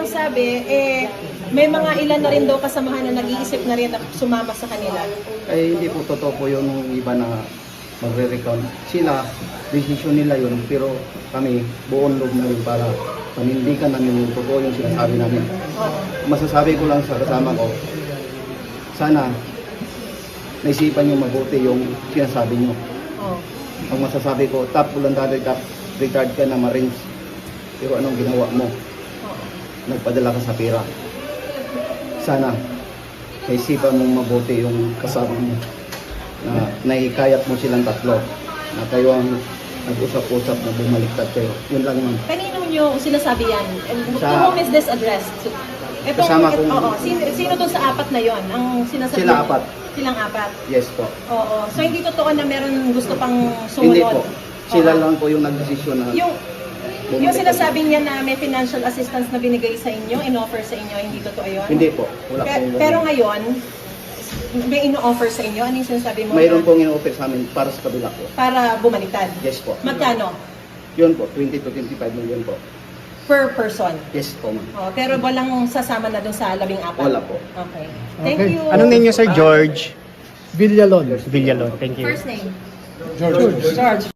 sabi, may mga ilan na rin daw kasamahan na nag-iisip na rin na sumama sa kanila. Ay hindi po totoo po yung iba na magre-recount. Sila, decision nila yun, pero kami, buong loob na yun para panindigan namin yung totoo yung sinasabi namin. Masasabi ko lang sa kasama ko, sana naisipan nyo mabuti yung sinasabi nyo. Ang masasabi ko, top voluntary, top retired ka na Marines. Pero anong ginawa mo? Nagpadala ka sa pera. Sana naisipan mong mabuti yung kasama mo. Na naikayat mo silang tatlo. Na kayo ang nag-usap-usap na bumaliktad kayo. Yun lang naman. Kanino nyo sinasabi yan? To Sa- whom is this addressed? Kasama kong- Sino doon sa apat na yon ang sinasabi? Sila apat. Silang apat? Yes po. Oo. So hindi totoo na meron gusto pang sumunod? Hindi po. Sila Oo. lang po yung nagdesisyon na Yung sinasabi niya na may financial assistance na binigay sa inyo, in-offer sa inyo, hindi totoo yun? Hindi po. Wala pong Pero ngayon, may ino-offer sa inyo? Ano yung sinasabi mo? mayroon na- pong in-offer sa amin para sa kabila po. Para bumaliktad? Yes po. Magkano? Yun po, 20 to 25 million po. Per person? Yes po, ma'am. Oh, pero walang sasama na dun sa 14? Wala po. Okay. Thank Okay. you. Anong name niyo, Sir George Villalon. Villalon? Thank you. First name? George.